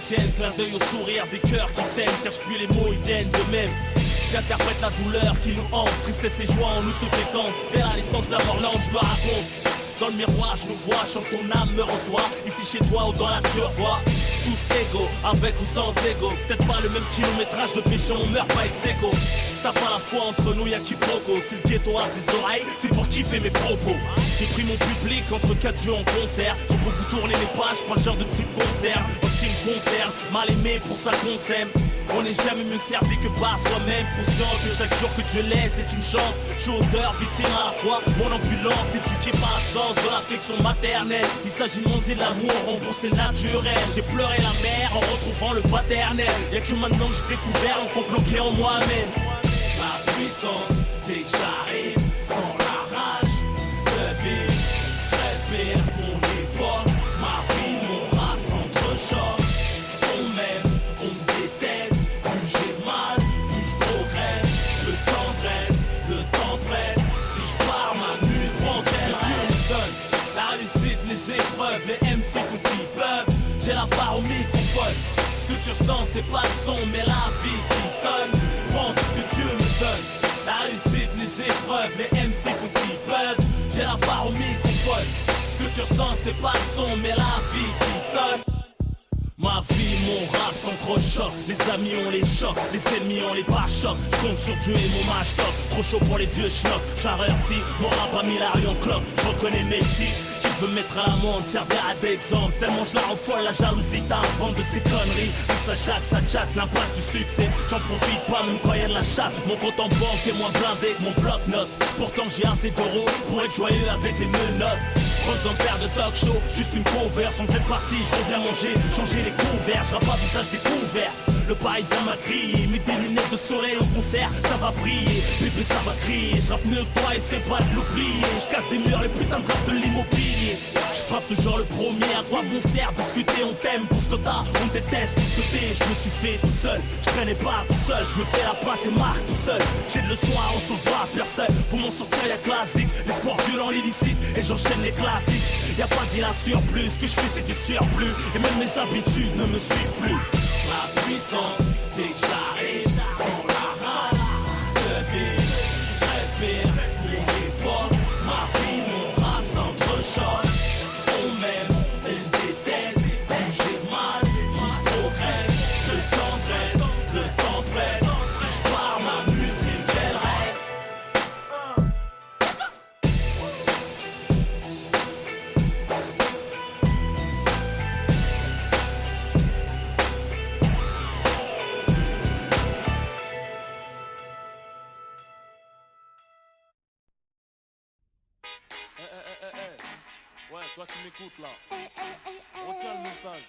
tienne. Clin d'œil au sourire des cœurs qui saignent. Cherche plus les mots, ils viennent d'eux-mêmes. J'interprète la douleur qui nous hante. Tristesse et joie en nous se fréquentent. Dès la naissance, la mort lente, je me raconte. Dans le miroir, je nous vois, chante ton âme me reçoit. Ici chez toi ou dans la vois tous égaux, avec ou sans ego. Peut-être pas le même kilométrage de péché, on meurt pas ex aequo. Si t'as pas la foi entre nous, y'a quiproquo. Si le ghetto a des oreilles, c'est pour kiffer mes propos. J'ai pris mon public entre quatre yeux en concert. Je peux vous tourner les pages, pas le genre de type concert. En ce qui me concerne, mal aimé, pour ça qu'on s'aime. On n'est jamais mieux servi que par soi-même. Conscient que chaque jour que Dieu laisse est une chance. Je suis auteur, victime à la fois. Mon ambulance éduquée par l'absence de l'affection maternelle. Il s'agit de mondier de l'amour, rembourser le naturel. J'ai pleuré la mer en retrouvant le paternel. Y'a que maintenant que j'ai découvert l'enfant bloqué en moi-même. Ma puissance, dès que j'arrive, sans la rage de vivre, je respire mon époque. Ma vie, mon rap s'entrechoque. On m'aime, on me déteste. Plus j'ai mal, plus je progresse. Le temps presse. Si je pars, ma muse reste. Dieu me donne la réussite, les épreuves. Les MC font ce qu'ils peuvent. J'ai la barre au microphone. Ce que tu ressens, c'est pas le son, mais la vie qui sonne. Je prends tout ce que Dieu me donne. La réussite, les épreuves, les MC font ce qu'ils peuvent. J'ai la barre au microphone. Ce que tu ressens, c'est pas le son, mais la vie qui sonne. Ma vie, mon rap s'entrechoque. Les amis on les chocs, les ennemis on les pare-chocs. Je compte sur Dieu et mon match top. Trop chaud pour les vieux schnocks. J'avertis, mon rap a mis la rue en cloque. Je reconnais mes titres. Qui veut mettre à l'amende, servira d'exemple. Tellement je la rends folle, la jalousie t'invente de ces conneries. Tout ça chatte, l'impact du succès. J'en profite pas même quand y'a de la chatte. Mon compte en banque est moins blindé que mon bloc-notes. Pourtant j'ai assez d'euros pour être joyeux avec les menottes. Pas besoin de faire de talk show, juste une cover. Sans cette partie, je reviens manger, changer les couverts. Je rappe pas visage découvert. Le parisien m'a crié, mets des lunettes de soleil au concert, ça va briller, bébé ça va crier. Je rappe mieux que toi et c'est pas de l'oublier. Je casse des murs, les putains de rap de l'immobilier. Je frappe toujours le premier, à quoi bon sert discuter. On t'aime pour ce que t'as, on déteste pour ce que t'es. Je me suis fait tout seul, je traînais pas tout seul. Je me fais la place et marque tout seul. J'ai de leçons à recevoir, personne. Pour m'en sortir y'a classique, les sports violents, l'illicite. Et j'enchaîne les classiques. Y'a pas d'île à surplus, ce que je fais c'est du surplus. Et même mes habitudes ne me suivent plus. Ma puissance, dès que j'arrive, sans la rage de vivre, je respire mon époque. Ma vie, mon rap s'entrechoque. On m'aime, on me déteste. Plus j'ai mal, plus je progresse. Le temps presse. Si je pars, ma musique elle reste. Ouais, toi qui m'écoutes là, retiens le message.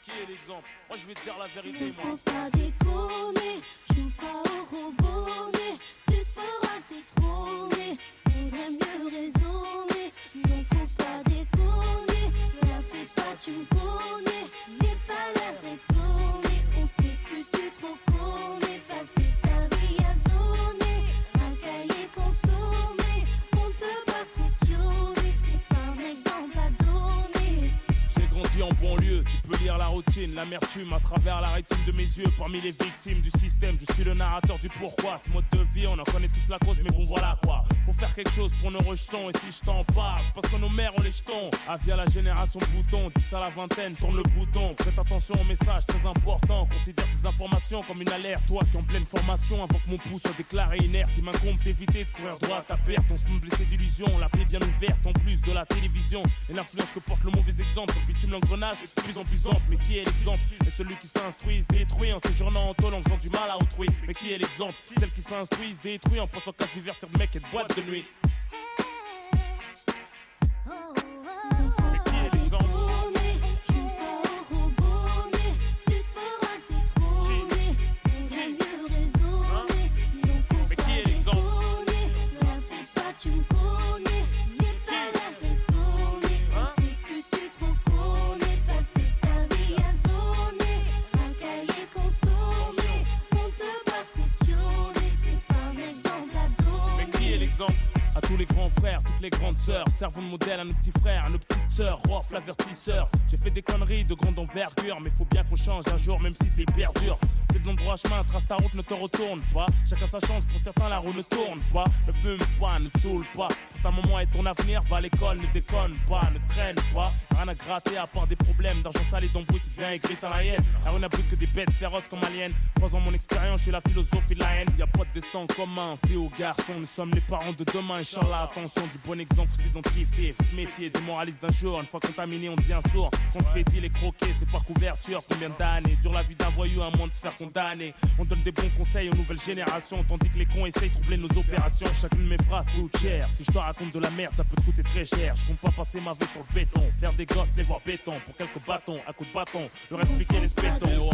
Qui est l'exemple? Moi je vais te dire la vérité, Ne moi. faut pas déconner, joue pas au gros bonnet. Tu te feras détrôner, faudrait mieux raisonner. Non, faut pas déconner, la fais pas, tu me connais. N'aie pas l'air étonné, on sait plus que trop connaît. Passer sa vie à zoner, un cahier consommé. On ne peut pas cautionner, t'es pas un exemple à donner. J'ai grandi en banlieue, tu peux lire la routine, l'amertume à travers la rétine de mes yeux. Parmi les victimes du système, je suis le narrateur du pourquoi. Ce mode de vie, on en connaît tous la cause, mais bon voilà quoi. Faut faire quelque chose pour nos rejetons, et si je t'en parle, c'est parce que nos mères ont les jetons. Avis à la génération bouton, 10 à la vingtaine, tourne le bouton. Prête attention au message très important, considère ces informations comme une alerte. Toi qui es en pleine formation, avant que mon pouce soit déclaré inerte, il m'incombe d'éviter de courir droit à ta perte. On se me blessé d'illusions, la plaie bien ouverte, en plus de la télévision. Et l'influence que porte le mauvais exemple, sur le bitume l'engrenage est de plus en plus ample. Mais qui est l'exemple? Et celui qui s'instruit se détruit en séjournant en tôle en faisant du mal à autrui. Mais qui est l'exemple? Celle qui s'instruit se détruit en pensant qu'à se divertir de mec et de boîte de nuit. Ne faut pas déconner, joue pas au gros bonnet. Tu te feras détrôner, faudrait mieux raisonner. Non, faut pas déconner, la fais pas, tu me connais. N'aie pas l'air étonné, on sait plus que trop connaît. Passer sa vie à zoner, un cahier consommé. On ne peut pas cautionner, t'es pas un exemple à donner. Mais qui est l'exemple? À tous les grands frères, toutes les grandes sœurs, servons de modèle à nos petits frères, à nos petites sœurs, Rof l'avertisseur. J'ai fait des conneries de grande envergure, mais faut bien qu'on change un jour, même si c'est hyper dur. C'était de l'endroit chemin, trace ta route, ne te retourne pas. Chacun sa chance, pour certains la roue ne tourne pas. Ne fume pas, ne te saoule pas. Pour ta maman et ton avenir, va à l'école, ne déconne pas, ne traîne pas. Rien à gratter à part des problèmes d'argent sale et d'embrouille qui vient écrire dans la haine. La rue n'abrite que des bêtes féroces comme aliens. 3 ans mon expérience, je suis la philosophie de la haine. Y'a pas de destin commun, fille ou garçon, nous sommes les parents de demain. Inch'Allah, attention, du bon exemple, faut s'identifier, faut se méfier des moralistes d'un jour. Une fois contaminé, on devient sourd. Quand on fait dit les croquer, c'est par couverture. Combien d'années dure la vie d'un voyou à moins de se faire condamner. On donne des bons conseils aux nouvelles générations, tandis que les cons essayent de troubler nos opérations. Chacune de mes phrases coûte cher. Si je te raconte de la merde, ça peut te coûter très cher. Je compte pas passer ma vie sur le béton, faire des gosses, les voir béton. Pour quelques bâtons, à coups de bâton, leur expliquer les spétons.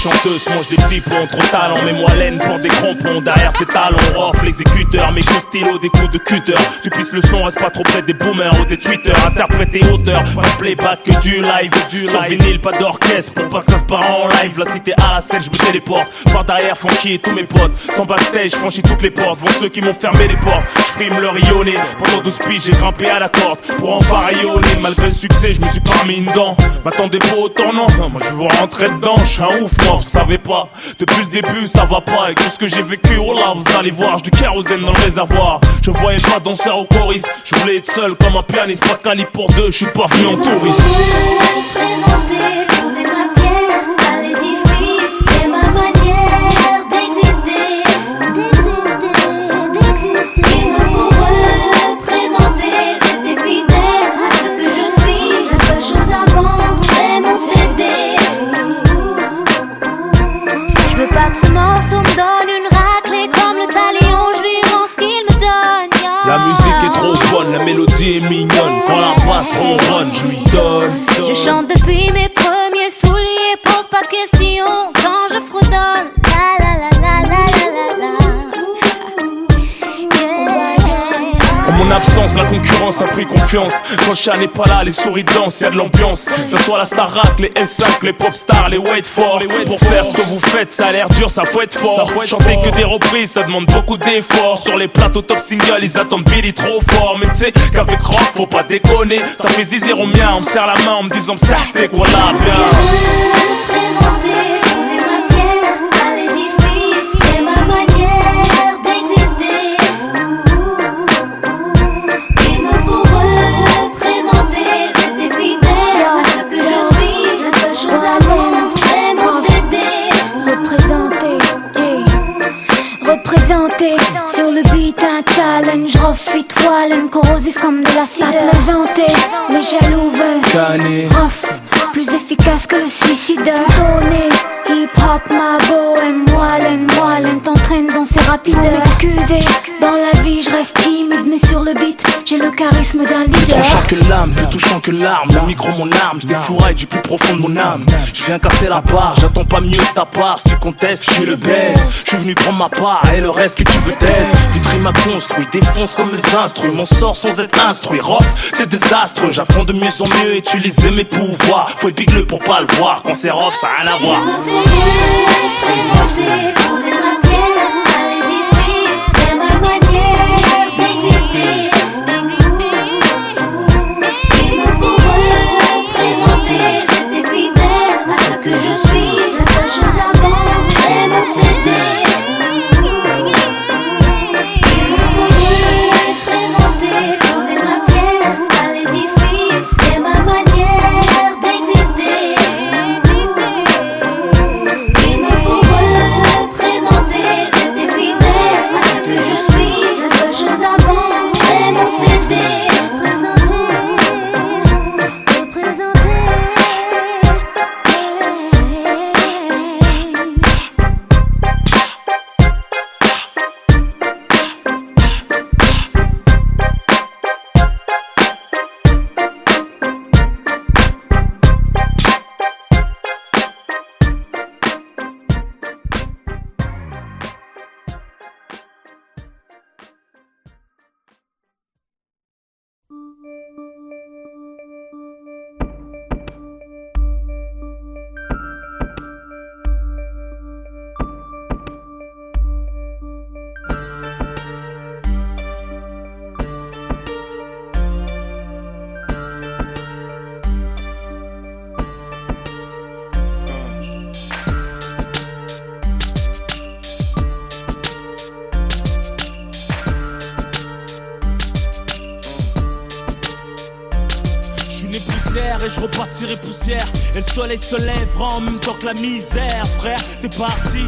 Chanteuse mange des petits plombs, trop talent, mais moi laine pour des crampons. Derrière ses talons, off l'exécuteur, mes coups stylo, des coups de cutter. Tu pisses le son, reste pas trop près des boomers ou des tweeters. Interprète et auteur, pas de playback que du live. Sur vinyle, pas d'orchestre, pour pas que ça se part en live. La cité à la scène, je me téléporte. Par derrière, font chier tous mes potes. Sans backstage, franchis toutes les portes. Vont ceux qui m'ont fermé les portes. Je frime le rayonné. Pendant 12 piges, j'ai grimpé à la corde pour enfin rayonner. Malgré le succès, je me suis pas mis une dent. M'attendez pas au tournant, moi je veux rentrer dedans. Je suis un ouf, moi, vous savez pas. Depuis le début, ça va pas. Avec tout ce que j'ai vécu, oh là, vous allez voir, j'ai du kérosène dans le réservoir. Je voyais pas danseur ou choriste. Je voulais être seul comme un pianiste. Pas de calibre pour deux, je suis pas venu en touriste. Présenter, poser ma pierre à l'édifice, c'est ma manière d'exister. Il me faut représenter, rester fidèle à ce que je suis. La seule chose à vendre, c'est mon CD. Je veux pas que ce morceau me donne une raclée comme le talion, je lui rends ce qu'il me donne. La musique est trop bonne, la mélodie est mignonne. Quand la basse ronronne, je lui donne. Je chante depuis mes premiers souliers, pose pas de questions quand je fredonne. La la la la la la la. En mon absence, la concurrence a pris confiance. Quand le chat n'est pas là, les souris dansent, y'a de l'ambiance. Que ce soit la Starac, les L5, les Popstars, les Wait For. Pour faire ce que vous faites, ça a l'air dur, ça faut être fort. Chanter que des reprises, ça demande beaucoup d'efforts. Sur les plateaux top single, ils attendent Billy trop fort. Mais tu sais qu'avec rock, faut pas déconner. Ça fait zizir au mien, on me serre la main en me disant certes, voilà bien. Présenter, poser ma pierre à l'édifice, c'est ma manière d'exister. Il me faut représenter, rester fidèle à ce que je suis. La seule chose à vendre, c'est mon CD. Représenter, sur le beat un challenge, refit wallen, corrosif comme de l'acide. À plaisanter, les jaloux veulent Cané. rough, plus efficace que le suicide. Donner, hip-hop, ma bohème, wallen, t'entraîne dans ces rapides. Faut m'excuser, dans la vie je reste timide, mais sur le beat, j'ai le charisme d'un leader. Plus tranchant que l'âme, plus touchant que l'arme. Le micro mon arme, je défouraille du plus profond de mon âme. Je viens casser la barre, j'attends pas mieux de ta part. Si tu contestes, je suis le best. Je suis venu prendre ma part et le reste que tu veux tester. Vitry m'a construit, défonce comme mes instruments. M'en sort sans être instruit, rock, c'est désastreux. J'apprends de mieux en mieux, utiliser mes pouvoirs. Faut être bigleux pour pas le voir, quand c'est rough, ça a rien à voir. Présenter, poser ma pierre à l'édifice, c'est ma manière d'exister. Il me faut représenter, rester fidèle à ce que je suis. La seule chose à vendre, c'est mon CD. Il me faut représenter, poser ma pierre à l'édifice, c'est ma manière d'exister. Il me faut je repartirai poussière. Et le soleil se lèvera en même temps que la misère. Frère, t'es parti.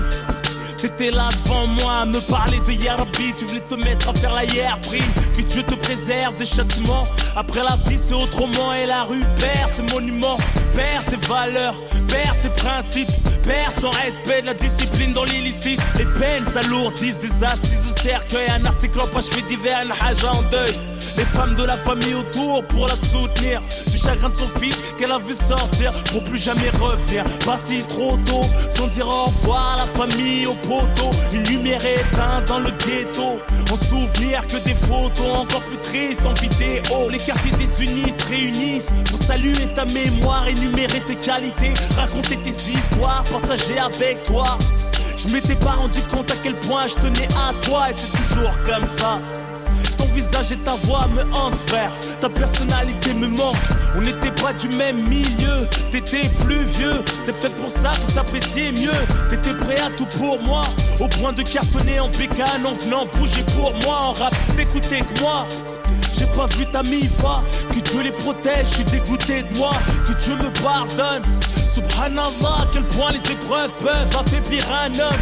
T'étais là devant moi à me parler de Yarbi. Tu voulais te mettre à faire la hier. Prie que Dieu te préserve des châtiments. Après la vie c'est autrement. Et la rue perd ses monuments, perd ses valeurs, perd ses principes, perd son respect de la discipline dans l'illicite. Les peines s'alourdissent, des assises au cercueil. Un article en page fait divers, une haja en deuil. Les femmes de la famille autour pour la soutenir. Du chagrin de son fils qu'elle a vu sortir pour plus jamais revenir. Parti trop tôt, sans dire au revoir à la famille, au poteau. Une lumière éteinte dans le ghetto. En souvenir que des photos encore plus tristes en vidéo. Les quartiers désunis se réunissent pour saluer ta mémoire, énumérer tes qualités, raconter tes histoires, partager avec toi. Je m'étais pas rendu compte à quel point je tenais à toi. Et c'est toujours comme ça. Ton visage et ta voix me hantent, frère. Ta personnalité me manque. On n'était pas du même milieu. T'étais plus vieux. C'est peut-être pour ça qu'on s'appréciait mieux. T'étais prêt à tout pour moi, au point de cartonner en bécane en venant bouger pour moi. En rap, t'écoutais que moi. J'ai pas vu ta mifa. Que Dieu les protège, je suis dégoûté de moi. Que Dieu me pardonne. Subhanallah, à quel point les épreuves peuvent affaiblir un homme.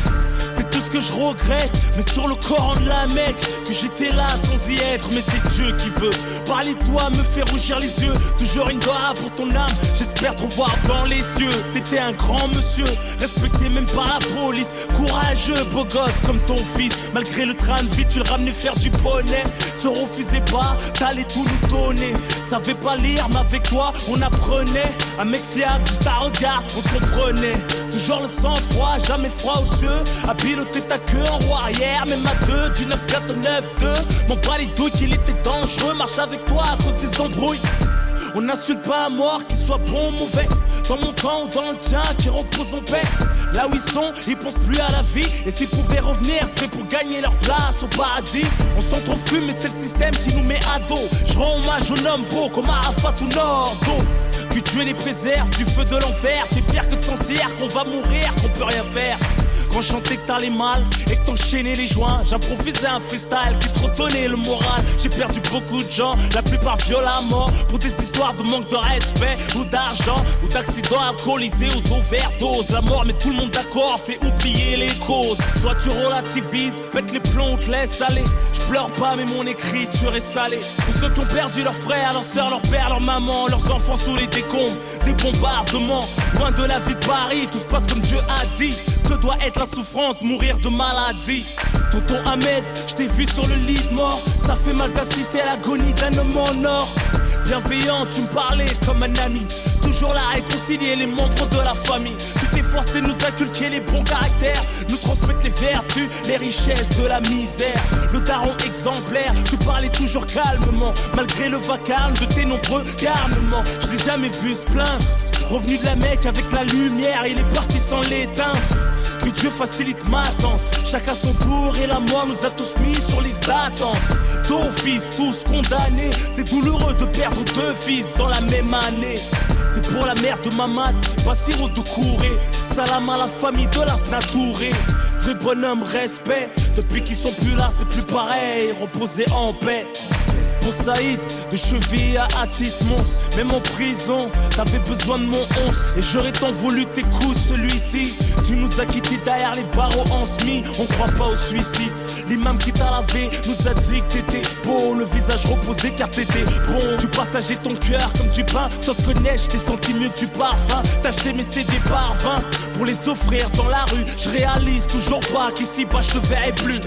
C'est tout ce que je regrette, mais sur le Coran de la Mecque, que j'étais là sans y être, mais c'est Dieu qui veut. Parler de toi me fait rougir les yeux. Toujours une doigt pour ton âme, j'espère te revoir dans les yeux. T'étais un grand monsieur, respecté même par la police. Courageux, beau gosse comme ton fils. Malgré le train de vie, tu le ramenais faire du poney. Se refusais pas, t'allais tout nous donner. Savais pas lire, mais avec toi, on apprenait. Un mec fiable, juste à regard, on se comprenait. Toujours le sang-froid, jamais froid aux yeux. À piloter ta queue en roue arrière, même à deux, du 9-4 au 9-2. M'en bats les douilles qu'il était dangereux. Marche avec toi à cause des embrouilles. On n'insulte pas à mort, qu'il soit bon ou mauvais. Dans mon camp ou dans le tien, qui repose en paix. Là où ils sont, ils pensent plus à la vie. Et s'ils pouvaient revenir, c'est pour gagner leur place au paradis. On s'entrefume, mais c'est le système qui nous met à dos. Je rends hommage aux hommes beaux comme Arafat ou Nordo. Que Dieu les préserve du feu de l'enfer. C'est pire que de sentir qu'on va mourir, qu'on peut rien faire. Quand je chantais que t'allais mal et que t'enchaînais les joints, j'improvisais un freestyle qui te redonnait le moral. J'ai perdu beaucoup de gens, la plupart violemment, pour des histoires de manque de respect ou d'argent, ou d'accidents alcoolisés ou d'overdose. La mort met tout le monde d'accord, fait oublier les causes. Soit tu relativises, pète les plombs ou te laisses aller. Je pleure pas mais mon écriture est salée. Pour ceux qui ont perdu leurs frères, leurs sœurs, leurs pères, leurs mamans, leurs enfants sous les décombres des bombardements. Loin de la vie de Paris, tout se passe comme Dieu a dit. Que doit être la souffrance, mourir de maladie. Tonton Ahmed, je t'ai vu sur le lit de mort. Ça fait mal d'assister à l'agonie d'un homme en or. Bienveillant, tu me parlais comme un ami. Toujours là à réconcilier les membres de la famille. Tu t'es forcé de nous inculquer les bons caractères, nous transmettre les vertus, les richesses de la misère. Le daron exemplaire, tu parlais toujours calmement, malgré le vacarme de tes nombreux garnements. Je l'ai jamais vu se plaindre. Revenu de la Mecque avec la lumière, il est parti sans l'éteindre. Que Dieu facilite ma attente. Chacun son tour et la mort nous a tous mis sur liste d'attente. D'office, tous condamnés. C'est douloureux de perdre deux fils dans la même année. C'est pour la mère de Mamad, Bassiro de Kouré. Salam à la famille de Lasna Touré. Vrai bonhomme, respect. Depuis qu'ils sont plus là, c'est plus pareil. Reposer en paix. Pour Saïd, de cheville à Atis Mons. Même en prison, t'avais besoin de mon 11. Et j'aurais tant voulu que t'écoutes celui-ci. Tu nous as quittés derrière les barreaux en semi. On croit pas au suicide. L'imam qui t'a lavé nous a dit que t'étais beau. Le visage reposé car t'étais bon. Tu partageais ton cœur comme du pain. Sans te connaître, je t'ai senti mieux que du parfum. T'as acheté mes CD par 20 pour les offrir dans la rue. Je réalise toujours pas qu'ici bas je te verrai plus.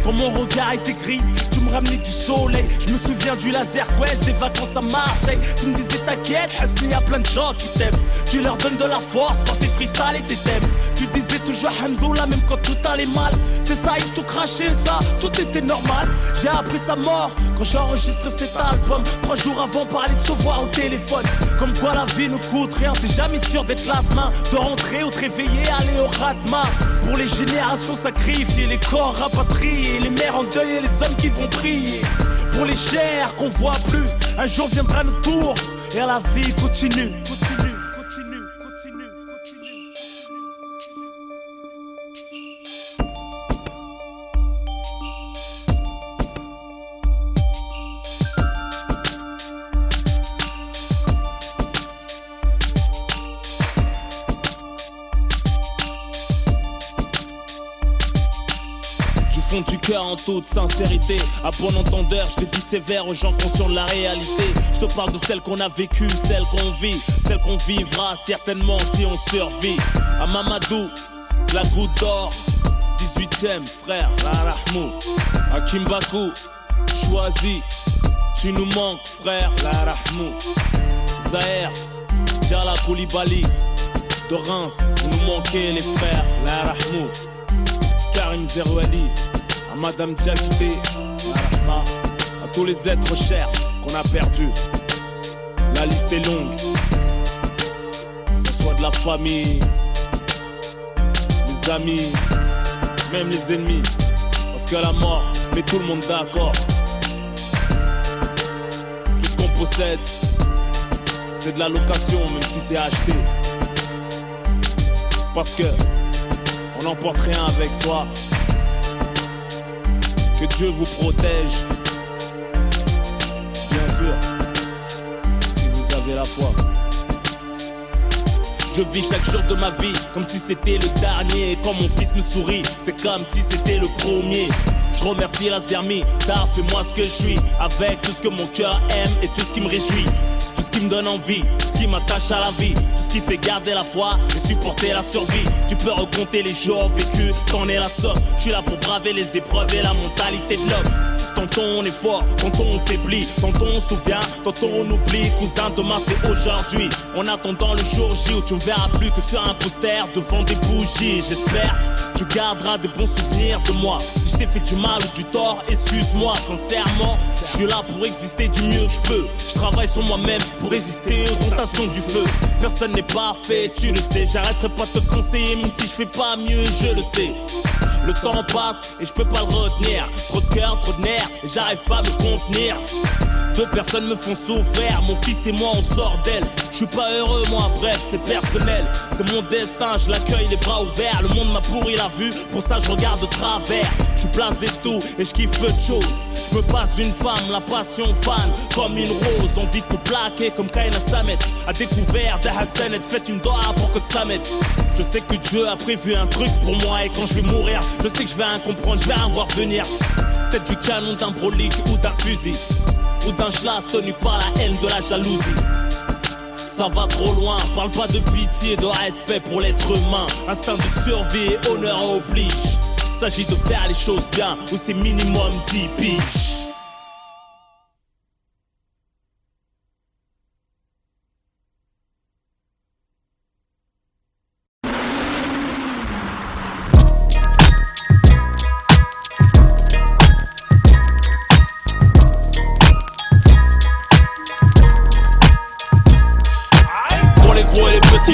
Quand mon regard était gris, tu me ramenais du soleil. Je me souviens du laser quest, des vacances à Marseille. Tu me disais t'inquiète, il y a plein de gens qui t'aiment. Tu leur donnes de la force par tes freestyles et tes thèmes. Tu disais toujours Hamdoullah même quand tout allait mal. C'est ça, ils t'ont craché ça, tout était normal. J'ai appris sa mort quand j'enregistre cet album. 3 jours avant, parler de se voir au téléphone. Comme quoi la vie ne coûte rien, t'es jamais sûr d'être là demain. De rentrer ou te réveiller, aller au Ratma. Pour les générations sacrifiées, les corps rapatriés, les mères en deuil et les hommes qui vont prier. Pour les chairs qu'on voit plus, un jour viendra notre tour. Et la vie continue. fond du cœur en toute sincérité. À bon entendeur, je te dis sévère aux gens conscients de la réalité. Je te parle de celle qu'on a vécue, celle qu'on vit, celle qu'on vivra certainement si on survit. À Mamadou, la goutte d'or, 18ème frère, la Rahmou. À Kimbaku, choisi, tu nous manques frère, la Rahmou. Zahir, Djala Koulibaly, de Reims, vous nous manquez les frères, la Rahmou. Karim Zerouali, à Madame Diakité, la Rahma, à tous les êtres chers qu'on a perdus. La liste est longue, que ce soit de la famille, les amis, même les ennemis, parce que la mort met tout le monde d'accord. Tout ce qu'on possède, c'est de la location, même si c'est acheté. Parce que on n'emporte rien avec soi. Que Dieu vous protège, bien sûr, si vous avez la foi. Je vis chaque jour de ma vie comme si c'était le dernier. Et quand mon fils me sourit, c'est comme si c'était le premier. Je remercie la Zermi, t'as fait moi ce que je suis. Avec tout ce que mon cœur aime et tout ce qui me réjouit. Tout ce qui me donne envie, ce qui m'attache à la vie. Tout ce qui fait garder la foi et supporter la survie. Tu peux recompter les jours vécus, t'en es la somme. Je suis là pour braver les épreuves et la mentalité de l'homme. Tantôt on est fort, tantôt on faiblit, tantôt on se souvient, tantôt on oublie. Cousin, demain c'est aujourd'hui. En attendant le jour J où tu me verras plus que sur un poster devant des bougies. J'espère tu garderas des bons souvenirs de moi. Si je t'ai fait du mal ou du tort, excuse-moi sincèrement. Je suis là pour exister du mieux que je peux. Je travaille sur moi-même pour résister aux tentations du feu. Personne n'est parfait, tu le sais. J'arrêterai pas de te conseiller même si je fais pas mieux, je le sais. Le temps passe et je peux pas le retenir. Trop de cœur, trop de nerfs et j'arrive pas à me contenir. Deux personnes me font souffrir, mon fils et moi on sort d'elle. Je suis pas heureux moi, bref c'est personnel. C'est mon destin, je l'accueille les bras ouverts. Le monde m'a pourri la vue, pour ça je regarde de travers. Je suis blasé de tout et je kiffe peu de choses. Je me passe d'une femme, la passion fan, comme une rose. Envie de tout plaquer comme Kaina Samet. A découvert des Hassan et fait une doigt pour que ça m'aide. Je sais que Dieu a prévu un truc pour moi. Et quand je vais mourir, je sais que je vais rien comprendre, je vais rien voir venir. Peut-être du canon d'un brolique ou d'un fusil, ou d'un schlass tenu par la haine de la jalousie. Ça va trop loin, parle pas de pitié, de respect pour l'être humain. Instinct de survie et honneur oblige. S'agit de faire les choses bien, ou c'est minimum 10 piges.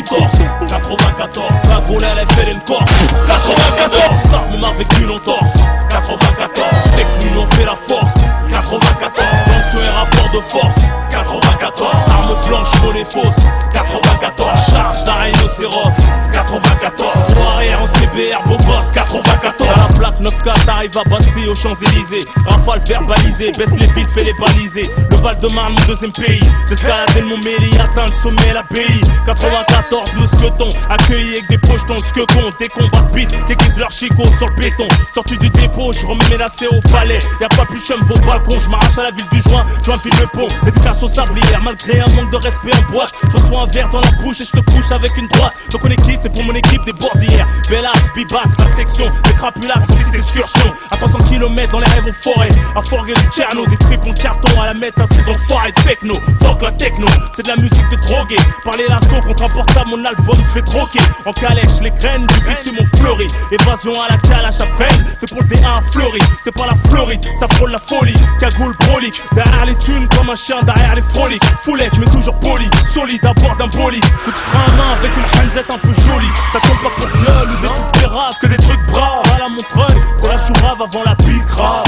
Torse, 94, la Gaule elle est fait une Corse. 94, ça on a vécu l'entorse. 94, c'est que l'union fait la force. 94, tension et rapport de force. 94, arme blanche, monnaie fausse. 94, charge d'un rhinocéros. 94, arrière en CBR, beau gosse. 94, à la plaque 9-4, arrive à Bastille aux Champs-Élysées. Rafale verbalisée, baisse les vides, fais les baliser. Le Val-de-Marne, mon deuxième pays. J'escaladais le Montmélier, atteint le sommet, l'abbaye. 94, mousqueton, accueilli avec des projetons. Ce que compte, des combats de bite, qu'aiguisent leur chicot sur le béton. Sorti du dépôt, je remets mes lacets au palais. Y'a pas plus chum vos balcons, je m'arrache à la ville du joint, je m'enfile le pont. Dédicace au sablière, malgré un manque de respect en boîte. Je reçois un verre dans la bouche et je te couche avec une droite. Donc on est quitte, c'est pour mon équipe des bordières. Bellax, Bibax, la section, des crapulax, des petites excursions. À 300 km dans les rêves en forêt. À forger du Tcherno, des tripes en carton à la mettre à ces enfoirés de techno. Fuck la techno, c'est de la musique de drogué. Parler l'assaut contre un portable, mon album se fait troquer. En calèche, les graines du bitume ont fleuri. Évasion à la calache à freine, c'est pour le D1 fleuri. C'est pas la Floride, ça frôle la folie. Cagoule brolique, derrière les thunes comme un chien derrière les froliques. Foulette mais toujours poli, solide à bord d'un bolide. Coup de frein à main avec une hanzette un peu jolie. Ça tombe pas pour viol ou des trucs péraves, que des trucs braves. À la Montreuil, c'est la chourave avant la pique grave.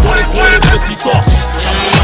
Pour les gros et les petits torses.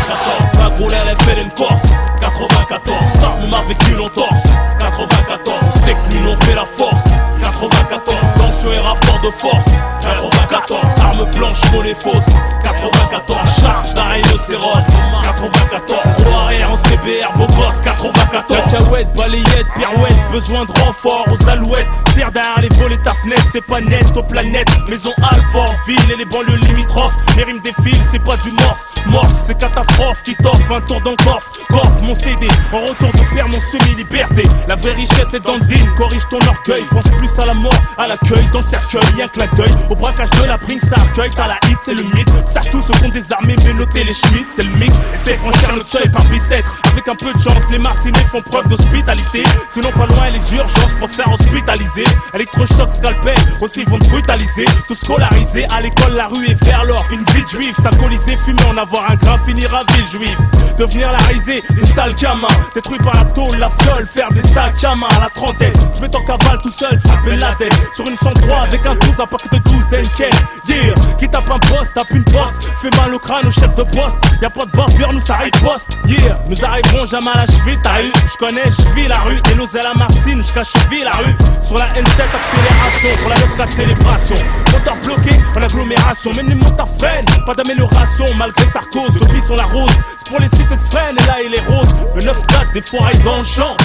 94, la Gaule elle est fait une Corse. 94, ça on a vécu l'entorse. 94, c'est que l'union fait la force. 94, tension et rapport de force. 94, arme blanche, monnaie fausse. 94, charge d'un rhinocéros. 94, roue arrière en CBR, beau gosse. 94, cacahuète, balayette, pirouette, besoin de renfort aux alouettes. Tire derrière les volets ta fenêtre, c'est pas net aux planètes. Maison Alfort, ville et les banlieues limitrophes. Les rimes défilent, c'est pas du morse. Morse, c'est catastrophe qui t'offre un tour dans le coffre. Coffre mon CD, en retour de père mon semi-liberté. La vraie richesse est dans le deal, corrige ton orgueil. Pense plus à la mort, à l'accueil, dans le cercueil, y'a que la deuil. Au braquage de la prime, ça accueille, t'as la hit, c'est le mythe. Ça tous se font désarmer, mais noter les Schmitt, c'est le mythe. C'est franchir notre seuil par bicêtre. Avec un peu de chance, les Martinets font preuve d'hospitalité. Sinon pas loin les urgences pour te faire hospitaliser. Électrochoc, scalpel, aussi ils vont te brutaliser. Tout scolarisé, à l'école la rue est vers l'or. Une vie de juif, s'alcooliser, fumer, en avoir un grain, finir à ville juive. Devenir la risée, des sales gamins. Détruits par la tôle, la fiole, faire des sacs à main à la trentaine. Se mettre en cavale tout seul, s'appelle la tête. Sur une 103 avec un 12, un paquet de 12 d'Enken. Yeah, qui tape un poste, tape une poste. Fait mal au crâne au chef de poste. Y'a pas de bavure, nous ça arrive poste. Yeah, nous arriverons jamais à la cheville, t'as eu. J'connais, j'vis la rue. Et l'Ozella Martine, j'cache cheville la rue. Sur la N7 accélération, pour la 9-4 célébration. Moteur bloqué en agglomération, même les motards freinent. Pas d'amélioration malgré Sarkoz, depuis sur la rose. C'est pour les cités de Fresnes et là il est rose. Le 9-4 des foirailles dans le champ.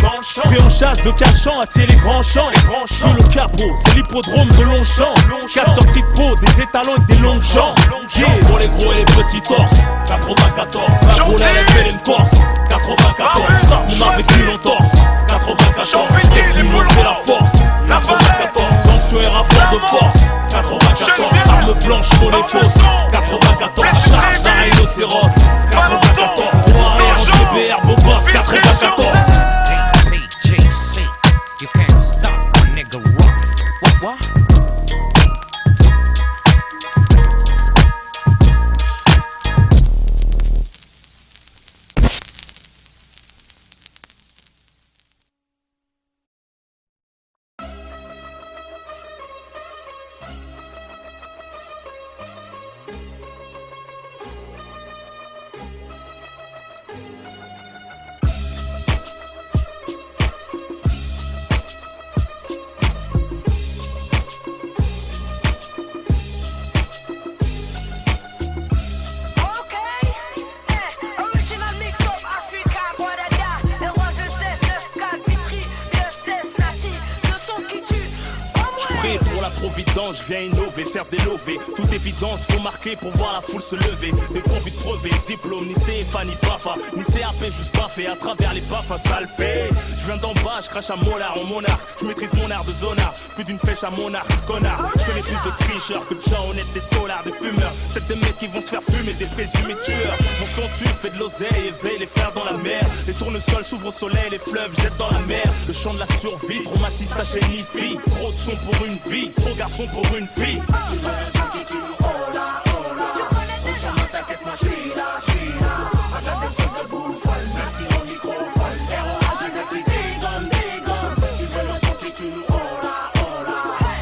Pris en chasse de cachant, attirer les grands champs. Sous le capot, c'est l'hippodrome de Longchamp. 4 sorties de peau, des étalons et des longues jambes. Yeah. Pour les gros et les petits torses, 94. La boule elle fait une Corse, 94. On a vécu l'entorse, 94. C'est l'union fait la force, 94. Sanction et rapport de force, 94. Arme blanche, monnaie fausse, 94. Charge d'un rhinocéros, 94. Roue arrière, CBR, beau boss, 94. You can't stop a nigga rock. What? Je viens innover, faire des lovés. Toute évidence, faut marquer pour voir la foule se lever. Des profits de brevets, diplôme, ni CFA, ni BAFA, ni CAP, juste baffé à travers les BAFA, ça le fait. Je viens d'en bas, je crache à molar en monarque. Je maîtrise mon art de zonard, plus d'une flèche à monarque, connard. Je connais plus de tricheurs que de gens honnêtes, des dollars, des fumeurs. C'est des mecs qui vont se faire fumer, des présumés tueurs. Mon son tue, fait de l'oseille, éveille les frères dans la mer. Les tournesols s'ouvrent au soleil, les fleuves jettent dans la mer. Le chant de la survie, traumatise ta chaîne fille. Trop de son pour une vie, trop garçon pour une fille. Tu veux le son qui tue, hola, hola. On s'en va, t'inquiète, moi j'suis là, j'suis là. À la tête de boule folle, même si mon micro folle. ROH, les petits dégomme, dégomme. Tu veux le son qui tue, hola, hola.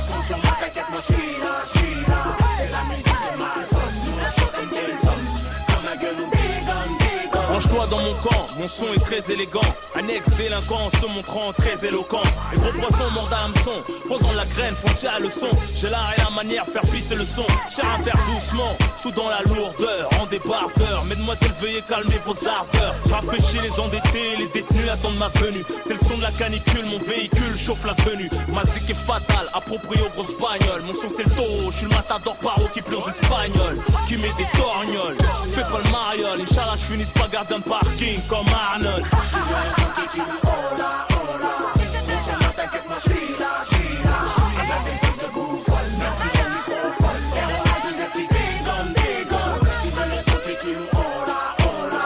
On s'en va, t'inquiète, moi j'suis là, j'suis là. C'est la musique de ma zone, nous on chante comme des hommes. Comme la gueule, on dégomme, dégomme. Range-toi dans mon camp, mon son est très élégant. Annexe délinquant se montrant très éloquent. Les gros poissons mordent à hameçon, posant la graine, font tirer le son. J'ai l'art et la manière, faire pisser le son. Cher à faire doucement, tout dans la lourdeur, en débardeur. Mesdemoiselles, veuillez calmer vos ardeurs. Je rafraîchis les endettés, les détenus attendent ma venue. C'est le son de la canicule, mon véhicule chauffe la venue. Ma zik est fatale, approprié aux grosses bagnoles. Mon son c'est le taureau, je suis le matador paro qui pleure aux espagnols, qui met des torgnoles. Fais pas le mariole, Inch'Allah je finisse pas gardien de parking comme Arnold. Tu veux le son qui tue, hola, hola. On s'en va, t'inquiète, moi j'suis là, j'suis là. À la tête de boule folle, même si mon micro folle. ROH, les petits dégomme, dégomme. Tu veux le son qui tue, hola, hola.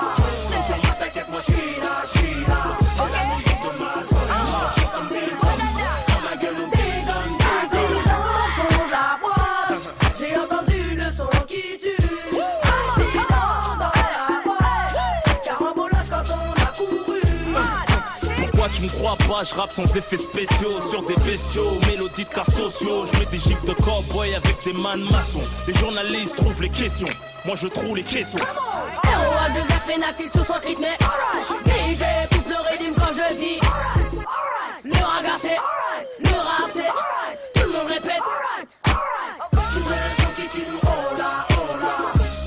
On s'en va, t'inquiète, moi j'suis là, j'suis là. C'est la musique de ma zone, moi je chante comme des hommes. Comme la gueule, on dégomme, dégomme. Dans la boîte, j'ai entendu le son qui tue. Accident dans la boîte, carambolage quand on a couru. Pourquoi tu me crois pas, je rappe sans effets spéciaux. Sur des bestiaux, mélodies de cas sociaux. Je mets des gifs de cowboy avec des man maçons. Les journalistes trouvent les questions, moi je trouve les caissons. ROH, 2F et Natil sous son rythme. DJ coupe le rythme quand je dis. Le raga c'est, le rap c'est, tout le monde répète. Tu veux le son qui tue, hola, hola.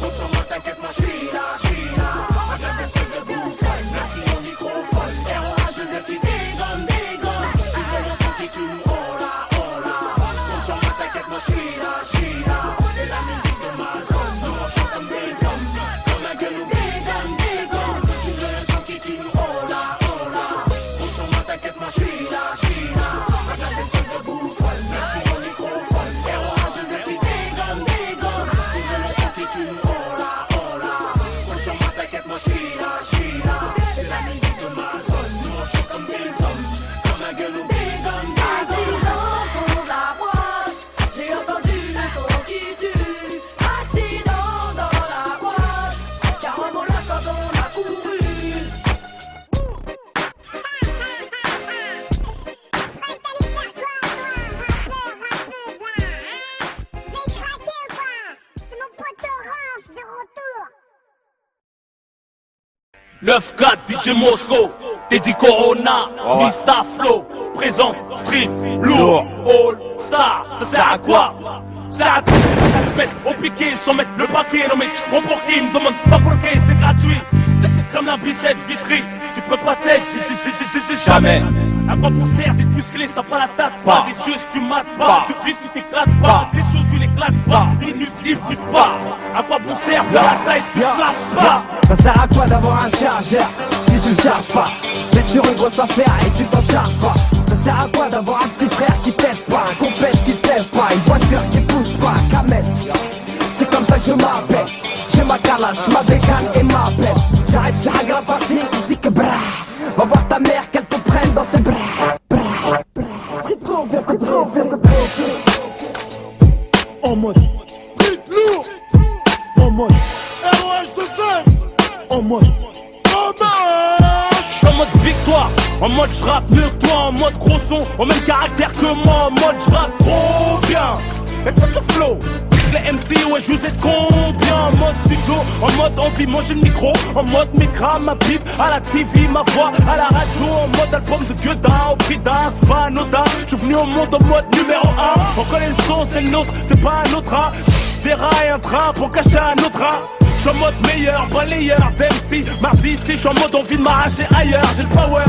On s'en va, t'inquiète, moi j'suis là, j'suis là. À la tête de boule folle, même si mon micro folle. ROH, les petits dégomme, dégomme. Tu veux 9-4 DJ Mosco, Teddy Corona, Mista Flow, présent, street, lourd, all star, ça sert à quoi? Ça a tout mettre au piqué sans mettre le paquet. Non mais tu prends pour qui? Me demande pas pour qui, c'est gratuit. C'est comme la bicette vitrie. Tu peux pas t'aider, jamais. À quoi bon sert d'être musclé si t'as pas la tête? Pas des cieux si tu mates pas. De vivre tu t'éclates pas. Les sous tu l'éclates pas. Inutile tu pas. À quoi bon sert de la taille si tu slappes pas? Ça sert à quoi d'avoir un chargeur si tu le charges pas? D'être sur une grosse affaire et tu t'en charges pas. Ça sert à quoi d'avoir un petit frère qui t'aide pas? Un compète qui se lève pas, une voiture qui pousse pas, Kamel. C'est comme ça que je m'appelle. J'ai ma calache, ma bécane et ma pelle. J'arrive sur Hagra Party, dit que brah. Va voir ta mère qu'elle te prenne dans ses bras. En mode street lourd. En mode ROH2C. En mode je suis en mode victoire, en mode j'rappe mieux que toi, en mode gros son, au même caractère que moi, en mode j'rappe trop bien. Et tout le flow, les MC, ouais je vous aide combien? En mode studio, en mode envie, manger le micro, en mode micra, ma pipe, à la TV, ma voix, à la radio, en mode album de Gueudin, au prix d'un, c'est pas anodin. Je suis venu au monde en mode numéro 1, on connaît le son, c'est le nôtre, c'est pas un autre, hein. Des rails, un train pour cacher un autre, hein. J'suis en mode meilleur, balayeur d'MC. Mardi ici, j'suis en mode envie de m'arracher ailleurs. J'ai le power,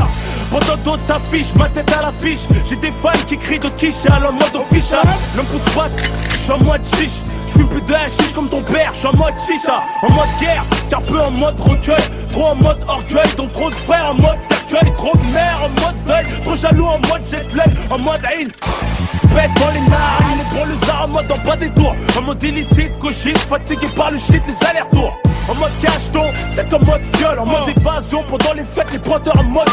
pendant d'autres s'affichent, ma tête à l'affiche. J'ai des fans qui crient de quiche, en mode official. Ne me pousse pas, j'suis en mode chiche. J'fume plus de hashish comme ton père, j'suis en mode chicha. En mode guerre, car peu en mode recueil. Trop en mode orgueil, donc trop de frères en mode cercueil. Trop de mère en mode deuil, trop jaloux en mode jet lag. En mode haine, fête dans les narines, les drôles en mode en bas des tours. En mode illicite, cogite, fatigué par le shit, les allers-retours. En mode cacheton, c'est en mode viol. En mode évasion, pendant les fêtes, les pointeurs en mode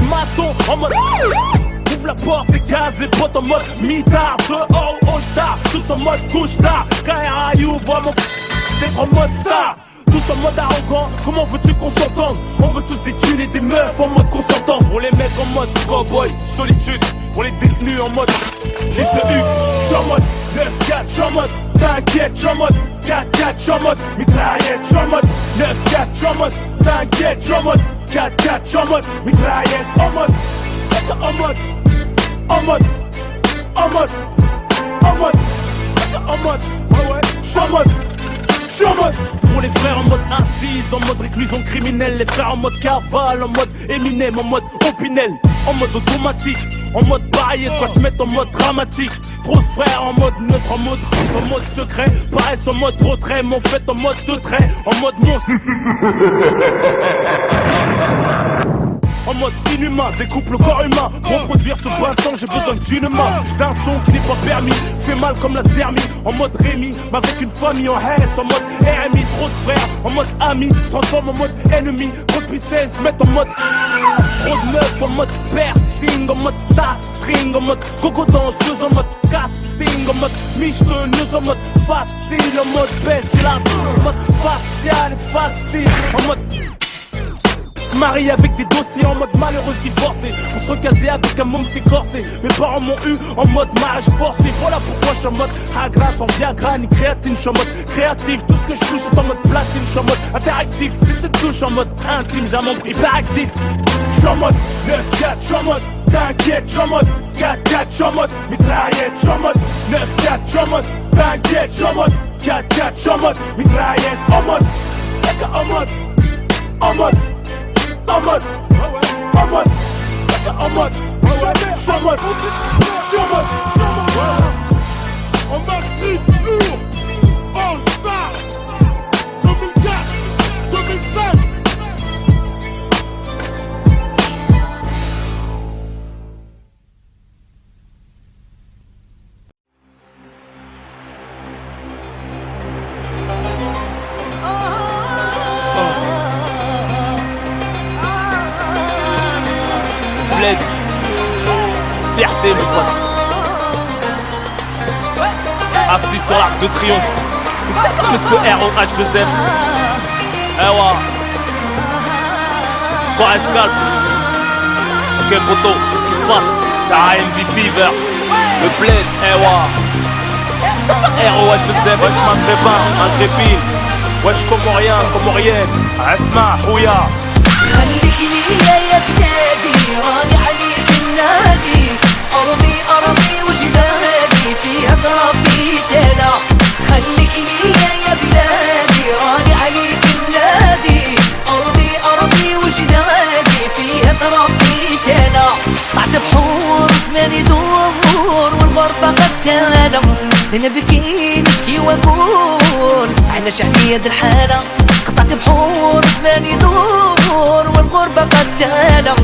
maton. En mode ouvre la porte, les gaz, les potes en mode mitard. Dehors ou au star, tous en mode couche-tard. KRIU, vois mon d'être en mode star. Tous en mode arrogant, comment veux-tu qu'on s'entende? On veut tous des thunes et des meufs en mode consentant. Pour les mecs en mode cowboy, solitude. Pour les détenus en mode liste de Hugues. J'suis en mode 9-4, j'suis en mode t'inquiète, j'suis en mode 4-4, j'suis en mode mitraillette, j'suis en mode 9-4, j'suis en mode t'inquiète, j'suis en mode 4-4, j'suis en mode mitraillette, en mode en mode en mode en mode en mode en mode ouais, j'suis en mode. Pour les frères en mode assise, en mode réclusion criminelle. Les frères en mode cavale, en mode Eminem, en mode Opinel. En mode automatique, en mode barrière, quoi se mettre en mode dramatique. Trop de frères en mode neutre, en mode secret. Paraissent en mode retrait, mais en fait en mode de trait. En mode monstre. En mode inhumain, découpe le corps humain. Pour produire ce bain de sang, j'ai besoin d'une main. D'un son qui n'est pas permis, fait mal comme la zermie. En mode Rémi, mais avec une famille en haine. En mode RMI, trop de frères, en mode ami. Se transforme en mode ennemi, trop de puissance, se mettre en mode trop de neuf, en mode piercing, en mode tas-string, en mode gogo danseuse, en mode casting, en mode michetonneuse, en mode facile, en mode bestial, en mode facial et facile, en mode se marier avec des dossiers en mode malheureuse divorcée. Pour se recaser avec un môme c'est corsé. Mes parents m'ont eu en mode mariage forcé. Voilà pourquoi je suis en mode Hagra sans Viagra ni créatine. Je suis en mode créatif, tout ce que je touche est en mode platine. Je suis en mode interactif, si tu te touches en mode intime, j'ai mon prix hyperactif. Je suis en mode 9-4, je suis en mode t'inquiète, je suis en mode 4-4, je suis en mode mitraillette, je suis en mode 9-4, je suis en mode t'inquiète, je suis en mode 4-4, je suis en mode mitraillette, en mode en mode en mode en mode, en mode, en mode, je suis en mode, je suis en mode, en mode street lourd, all star, 2004, 2005. Fierté, mes potes. Assis sur l'arc de triomphe. C'est Monsieur ROH2F. Eh ouais. Quoi, escalpe. Ok, poto, qu'est-ce qui se passe? C'est AMD Fever. Le bled, eh ouais. ROH2F, wesh, maghrébin, intrépide. Wesh, comorien, comorienne. Asma, Rouya. خليك ليا يا بلادي راني عليك النادي أرضي أرضي وجدادي فيها تربيت أنا خليك ليا يا بلادي راني عليك النادي أرضي أرضي وجدادي فيها تربيت أنا طلعت بحور زماني دور والغربة قد تانا نبكي نشكي واقول على شعبية الحالة قطعت بحور زماني دور والغربة قد تانا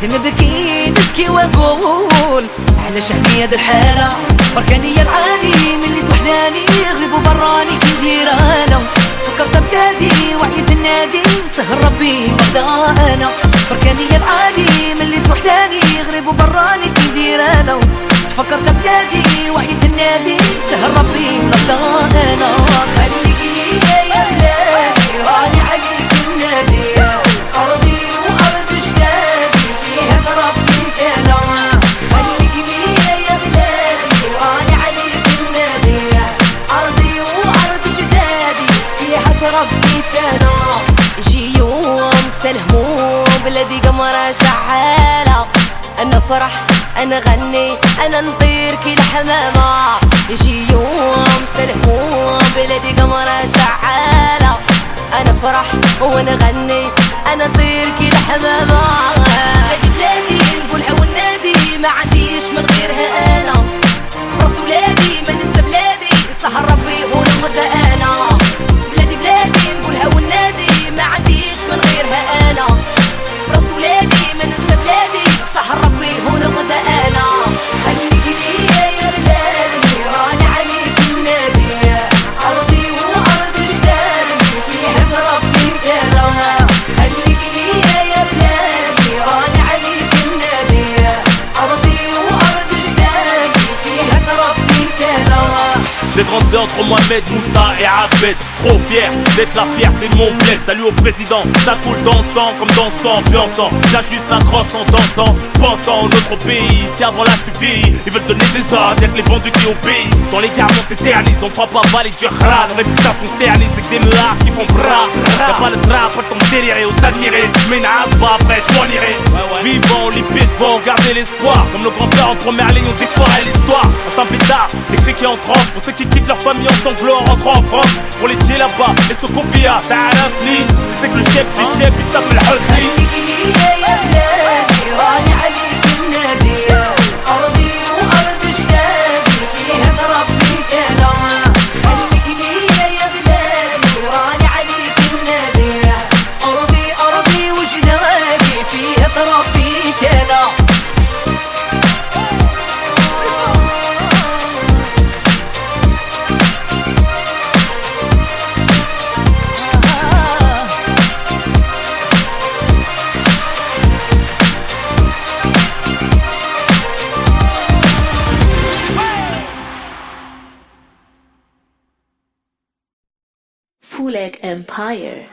نبكي نشكي واقول على شعبية الحالة بركانية العالي من اللي توحداني غريب وبراني كي ندير انا فكرت بلادي وعيت النادي سهر ربي مرضى انا بركانية العالي من اللي توحداني غريب وبراني كي ندير انا فكرت بلادي وعيت النادي سهر ربي مرضى انا خليك ليا يا بلادي راني عليك النادي أرضي وأرض جدادي فيها تربيت أنا خليك ليا يا بلادي راني عليك النادي أرضي وأرض جدادي فيها تربيت أنا يجي يوم سلهمو بلادي قمرة شحالة أنا فرح أنا غني أنا نطير كي الحمامة يجي يوم سلهمو بلادي قمرة شحالة أنا فرح وأنا غني أنا نطير كي الحمامة بلادي بلادي نقولها والنادي ما عنديش من غيرها أنا راس ولادي ما ننسى بلادي سهر ربي ونغدا أنا بلادي بلادي نقولها والنادي ما عنديش من غيرها أنا راس ولادي ما ننسى بلادي سهر ربي ونغدا أنا خليك ليا يا بلادي راني عليك النادي أرضي وأرض جدادي فيها تربيت أنا خليك ليا يا بلادي راني عليك النادي أرضي وأرض جدادي فيها تربيت أنا J'ai grandi entre Mohamed, Moussa et Abed. Trop fier d'être la fierté de mon bled. Salut au président, ça coule dans le sang comme dans son ambiançant. J'ajuste la crosse en dansant, pensant à notre pays. Si avant l'âge tu vieillis, ils veulent donner des ordres, y'a que les vendus qui obéissent. Dans les gares on s'éternise, on fera pas avaler du rat. Nos réputations se ternissent, c'est que des meurs qui font bras. Y'a pas le drap, pas le temps de délirer ou d'admirer. Mais n'as pas après, je m'en irai. Vivant, lippé devant, garder l'espoir. Comme nos grands-pères en première ligne ont déforé l'histoire. Instant plus tard, les cris qui entrent pour ceux qui quittent leur famille en sanglots en rentrant en France. Pour les tiers là-bas, et ce Kofia, t'arrafni. Tu sais que le chef du chef, il s'appelle Hosni. خليك ليا يا بلادي راني عليك النادي أرضي وأرض جدادي فيها تربيت أنا خليك ليا يا بلادي راني عليك النادي أرضي أرضي وجدادي فيها تربيت أنا Fuleg Empire.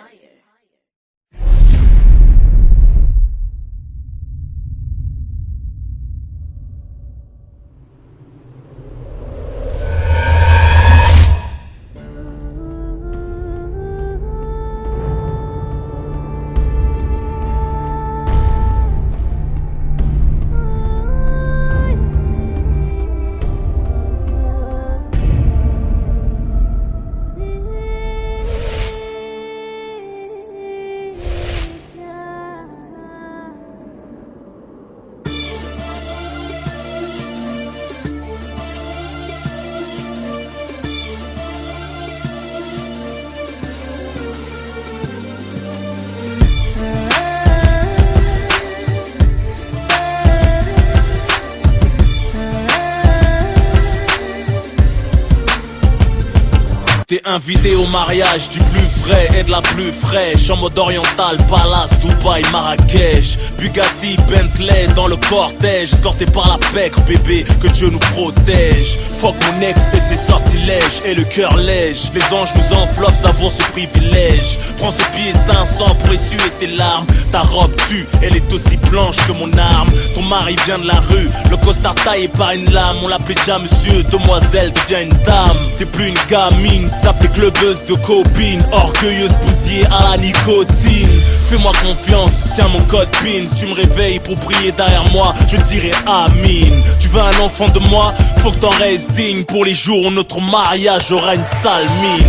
T'es invité au mariage du plus vrai et de la plus fraîche. En mode oriental, Palace, Dubaï, Marrakech. Bugatti, Bentley dans le cortège. Escorté par la pègre, bébé, que Dieu nous protège. Fuck mon ex et ses sortilèges. Et le cœur lège, les anges nous enveloppent, savoure ce privilège. Prends ce billet de 500 pour essuyer tes larmes. Ta robe tue, elle est aussi blanche que mon arme. Ton mari vient de la rue, le costard taillé par une lame. On l'appelait déjà monsieur, demoiselle devient une dame. T'es plus une gamine, Zappe tes clubbeuses de copines, orgueilleuse bousillée à la nicotine. Fais-moi confiance, tiens mon code PIN. Si tu me réveilles pour prier derrière moi, je dirai Amin. Tu veux un enfant de moi, faut que t'en restes digne. Pour les jours où notre mariage aura une sale mine.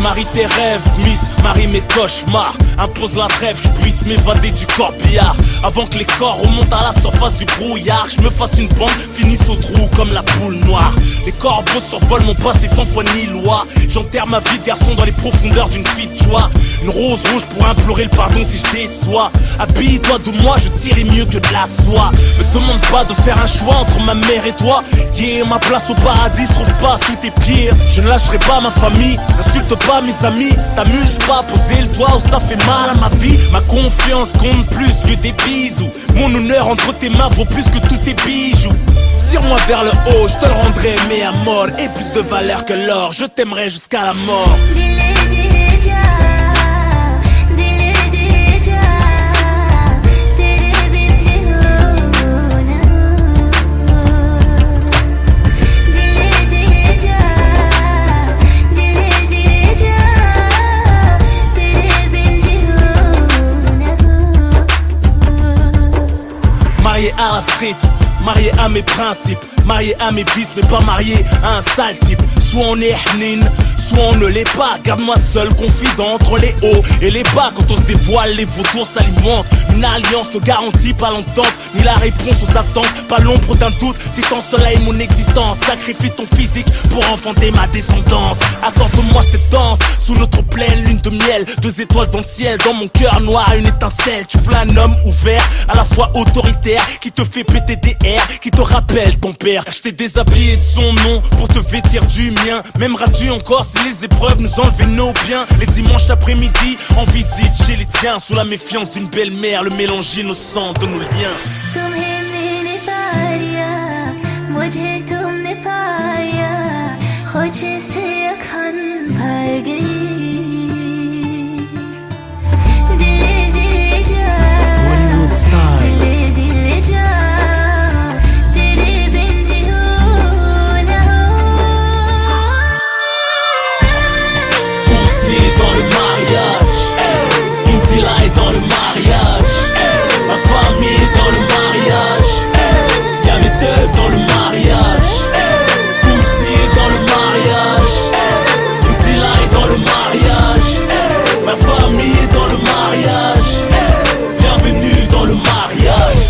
Marie tes rêves, Miss, marie mes cauchemars. Impose la trêve, que je puisse m'évader du corbillard. Avant que les corps remontent à la surface du brouillard. Je me fasse une bande, finisse au trou comme la poule noire. Les corbeaux survolent mon passé sans foi ni loi. J'enterre ma vie de garçon dans les profondeurs d'une fille de joie. Une rose rouge pour implorer le pardon si je déçois. Habille-toi de moi, je tirerai mieux que de la soie. Me demande pas de faire un choix entre ma mère et toi. Yeah, ma place au paradis se trouve pas sous tes pieds. Je ne lâcherai pas ma famille, n'insulte pas mes amis. T'amuses pas, poser le doigt où ça fait mal à ma vie. Ma confiance compte plus que des bisous. Mon honneur entre tes mains vaut plus que tous tes bijoux. Tire-moi vers le haut, je te le rendrai mais à mort. Et plus de valeur que l'or, je t'aimerai jusqu'à la mort. Marié à la street, marié à mes principes, marié à mes vices mais pas marié à un sale type. Soit on est hnin, soit on ne l'est pas. Garde-moi seul, confident entre les hauts et les bas. Quand on se dévoile, les vautours s'alimentent. Une alliance ne garantit pas l'entente, ni la réponse aux attentes. Pas l'ombre d'un doute, si t'ensoleilles mon existence. Sacrifie ton physique pour enfanter ma descendance. Accorde-moi cette danse, sous notre pleine lune de miel. 2 étoiles dans le ciel, dans mon cœur noir une étincelle. Tu veux un homme ouvert, à la fois autoritaire, qui te fait péter des airs, qui te rappelle ton père. Je t'ai déshabillé de son nom pour te vêtir du mien. M'aimeras-tu encore si les épreuves nous enlevaient nos biens? Les dimanches après-midi, en visite chez les tiens. Sous la méfiance d'une belle-mère, le mélange innocent de nos liens. Hollywood style. Dans le mariage, ma famille est dans le mariage. Y'a mes deux dans le mariage. Ousni est dans le mariage. Mtila est dans le mariage. Ma famille est dans le mariage. Bienvenue dans le mariage.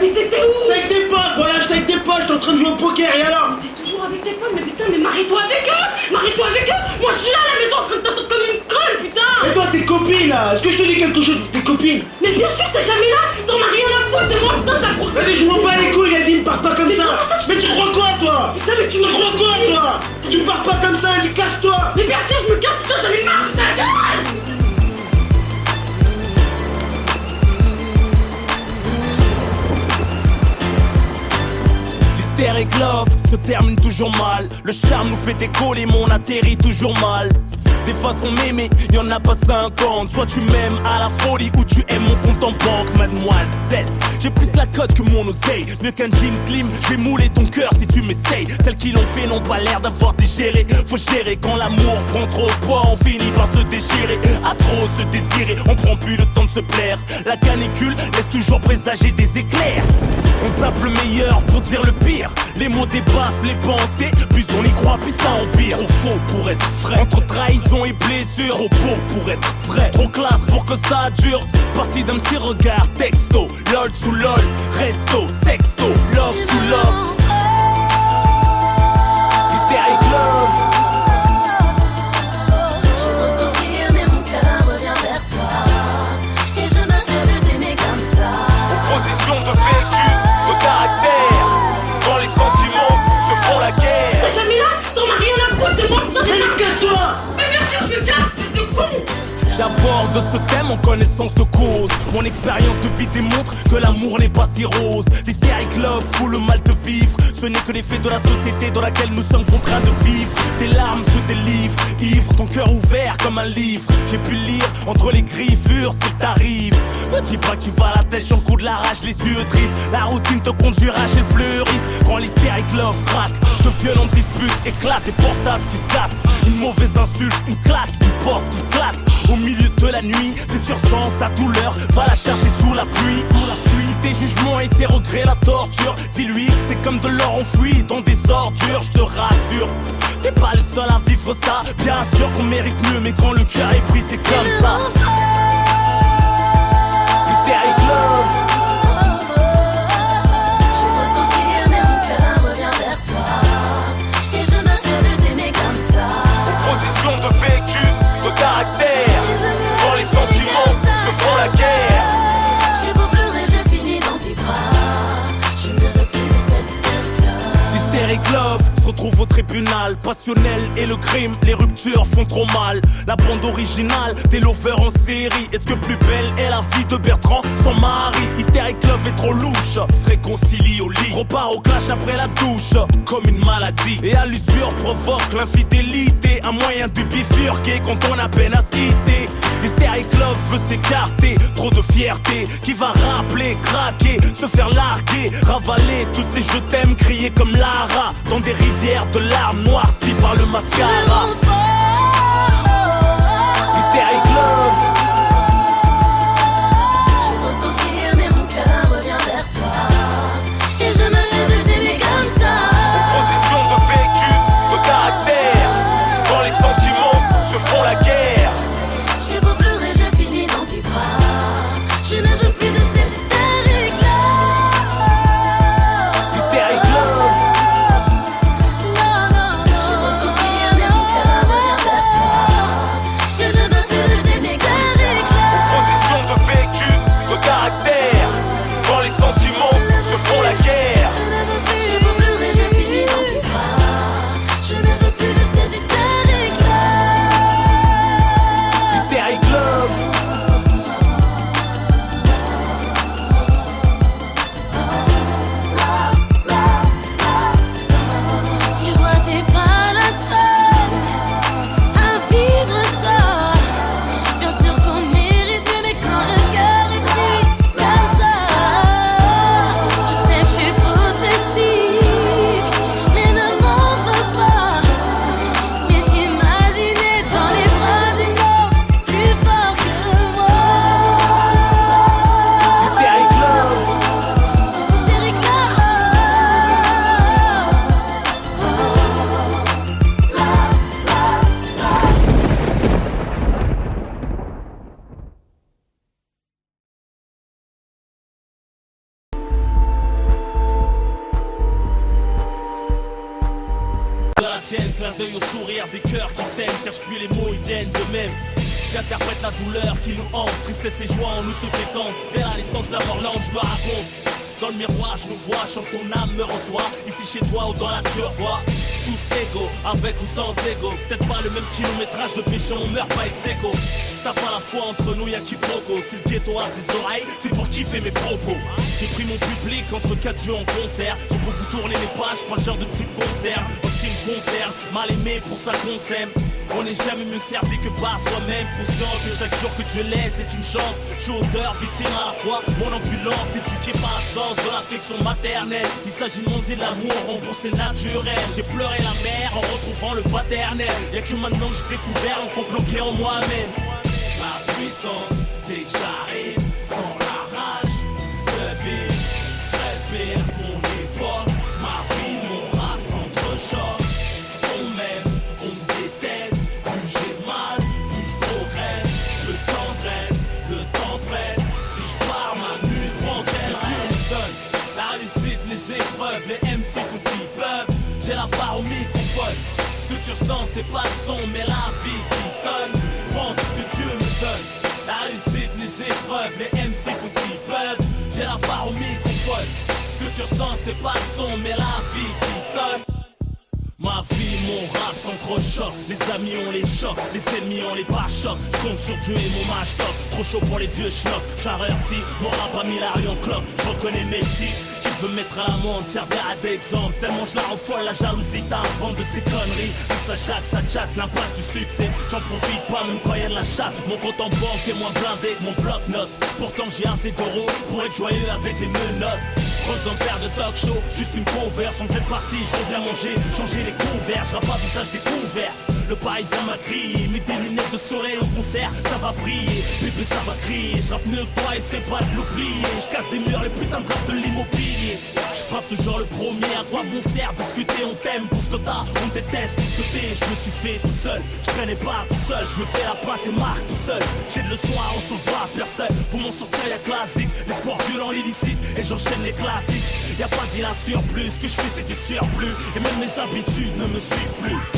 Mais t'étais où? Avec tes potes, voilà, j'étais avec tes potes, j'étais en train de jouer au poker et alors? T'es toujours avec tes potes, mais putain, mais marie-toi avec eux! Marie-toi avec eux! Moi je suis là à la maison en train de t'attendre comme une conne, putain! Et toi, tes copines là, est-ce que je te dis quelque chose pour tes copines? Mais bien sûr, t'es jamais là! T'en as rien à foutre de moi, putain, ça court! Vas-y, je m'en bats les couilles, vas-y, me pars pas comme ça! Mais tu crois quoi, toi? Putain, mais tu Tu crois quoi, toi? Tu me pars pas comme ça, vas-y, casse-toi! Mais bien sûr, je me casse, putain, j'en ai marre, ta gueule! Et Glove se termine toujours mal. Le charme nous fait décoller, mais on atterrit toujours mal. des façons m'aimer, y'en a pas 50. Soit tu m'aimes à la folie ou tu aimes mon compte en banque, mademoiselle. J'ai plus la cote que mon oseille, mieux qu'un jean slim, j'ai moulé ton cœur si tu m'essayes. Celles qui l'ont fait n'ont pas l'air d'avoir digéré. Faut gérer quand l'amour prend trop de poids, on finit par se déchirer. À trop se désirer, on prend plus le temps de se plaire. La canicule laisse toujours présager des éclairs. On zappe le meilleur pour dire le pire. Les mots dépassent les pensées, plus on y croit, plus ça empire. Trop faux pour être vrai, entre trahison et blessure. Trop beau pour être vrai, trop classe pour que ça dure. Parti d'un petit regard, texto, lol sous lol, resto, sexto, love sous love. Hystérique love. J'ai beau souffrir mais mon cœur revient vers toi. Et je me rêve de t'aimer comme ça. Opposition de vécu, de caractère. Quand les sentiments se font la guerre. Jamila, t'en as rien à foutre de moi. Mais casse-toi. Mais bien sûr je me casse, c'est de con. J'aborde ce thème en connaissance de cause. Mon expérience de vie démontre que l'amour n'est pas si rose. L'hystérique love fout le mal de vivre. Ce n'est que l'effet de la société dans laquelle nous sommes contraints de vivre. Tes larmes se délivrent, ivre, ton cœur ouvert comme un livre. J'ai pu lire entre les griffures ce qui t'arrive. Me dis pas que tu vas à la tête sur le coup de la rage, les yeux tristes. La routine te conduira chez le fleuriste. Quand l'hystérique love craque, de violentes disputes éclatent, des portables qui se cassent. Une mauvaise insulte, une claque, une porte qui claque. Au milieu de la nuit, si tu ressens sa douleur, va la chercher sous la pluie. Si tes jugements et ses regrets la torture, dis-lui que c'est comme de l'or enfoui dans des ordures, je te rassure. T'es pas le seul à vivre ça, bien sûr qu'on mérite mieux, mais quand le cœur est pris, c'est comme ça. Hystérique love. J'ai beau souffrir mais mon cœur revient vers toi. Et je me rêve de t'aimer comme ça. Opposition de vécu, de caractère. Quand les sentiments se font la guerre. J'ai beau pleurer, je finis dans tes bras. Je ne veux plus de cette hystérique love. Hystérique love se retrouve au tribunal. Passionnel et le crime, les ruptures font trop mal. La bande originale des lovers en série. Est-ce que plus belle est la vie de Bertrand, son mari? Hystérique love est trop louche, se réconcilie au lit, repart au clash après la douche, comme une maladie. Et à l'usure provoque l'infidélité, un moyen de bifurquer quand on a peine à se quitter. Hystérique love veut s'écarter, trop de fierté qui va rappeler, craquer, se faire larguer, ravaler tous ces je t'aime criés comme Lara dans des rivières de larmes noircies par le mascara. Hystérique love. J'ai beau souffrir mais mon cœur revient vers toi. Et je me rêve de t'aimer comme ça. Opposition de vécu, de caractère. Quand les sentiments se font la guerre. J'ai beau pleurer, je finis dans tes bras. Je ne veux plus de cette hystérique love. Hystérique love. J'ai beau souffrir mais mon cœur revient vers toi. Je ne veux plus de cette hystérique love. Opposition de vécu, de caractère. Quand les sentiments se font la guerre. J'ai beau pleurer, je finis dans tes bras. Je ne veux plus de cette hystérique love. Hystérique love. Tu vois, t'es pas la seule à vivre ça. Bien sûr qu'on mérite mieux, mais quand le cœur est pris, c'est comme ça. Je sais que je suis possessive, mais ne montre pas. Mais t'imaginer dans les bras d'une autre, c'est plus fort que moi. Hystérique love. Hystérique love. De la tienne, clin d'œil au sourire des cœurs qui s'aiment. Cherche plus les mots, ils viennent d'eux-mêmes. J'interprète la douleur qui nous hante. Tristesse et joie en nous se fréquentent. Dès la naissance de la morlande, je me raconte. Dans le miroir, je nous vois, chante ton âme me reçoit. Ici chez toi ou dans la turvoie. Tous égaux, avec ou sans ego. Peut-être pas le même kilométrage de péché, on meurt pas ex aequo. Si t'as pas la foi entre nous, y'a quiproquo. Si le ghetto a des oreilles, c'est pour kiffer mes propos. J'ai pris mon public entre 4 yeux en concert. Je peux vous tourner les pages, pas le genre de type concert. En ce qui me concerne, mal aimé pour ça qu'on s'aime. On n'est jamais mieux servi que par soi-même. Conscient que chaque jour que Dieu laisse est une chance. Je suis auteur, victime à la fois. Mon ambulance éduquée par l'absence de l'affection maternelle. Il s'agit de mondier de l'amour, rembourser naturel. J'ai pleuré la mère en retrouvant le paternel. Y'a que maintenant que j'ai découvert l'enfant bloqué en moi-même. Ma puissance, dès que j'arrive, sans la rage de vivre, je respire mon époque, ma vie, mon rap s'entrechoque. On m'aime, on me déteste, plus j'ai mal, plus je progresse. Le temps presse, si je pars ma muse, que Dieu me donne la réussite, les épreuves, les MC font ce qu'ils peuvent. J'ai la part au microphone, ce que tu ressens c'est pas le son mais la vie qui sonne. Je prends tout ce que Dieu me donne, la réussite, les épreuves, les MC font ce qu'ils peuvent. J'ai la part au microphone, ce que tu ressens c'est pas le son mais la vie qui sonne. Ma vie, mon rap s'entrechoque. Les amis on les chocs, les ennemis on les pare-chocs. Je compte sur Dieu et mon match top. Trop chaud pour les vieux schnocks. J'avertis, mon rap a mis la rue en cloque. Je reconnais mes types qui veut mettre à l'amende, servir à d'exemple. Tellement je la rends folle, la jalousie t'invente de ces conneries. Tout ça chatte, ça chatte, l'impact du succès. J'en profite pas même quand y'a de la chatte. Mon compte en banque est moins blindé que mon bloc-notes. Pourtant j'ai assez d'euros pour être joyeux avec les menottes. Pas besoin de faire de talk show, juste une cover. Sans cette partie, je reviens manger, changer les couverts. Je rappe à visage découvert. Le parisien m'a crié, mets des lunettes de soleil au concert, ça va briller, bébé ça va crier. Je rappe mieux que toi et c'est pas de l'oublier. Je casse des murs, les putains de rap de l'immobilier. Je frappe toujours le premier, à quoi bon sert discuter, on t'aime pour ce que t'as, on déteste pour ce que t'es. Je me suis fait tout seul, je traînais pas tout seul. Je me fais la passe et marque tout seul. J'ai de leçons à recevoir, personne. Pour m'en sortir y'a classique, les sports violents, l'illicite. Et j'enchaîne les classiques. Y'a pas d'île à surplus, ce que je fais c'est du surplus. Et même mes habitudes ne me suivent plus.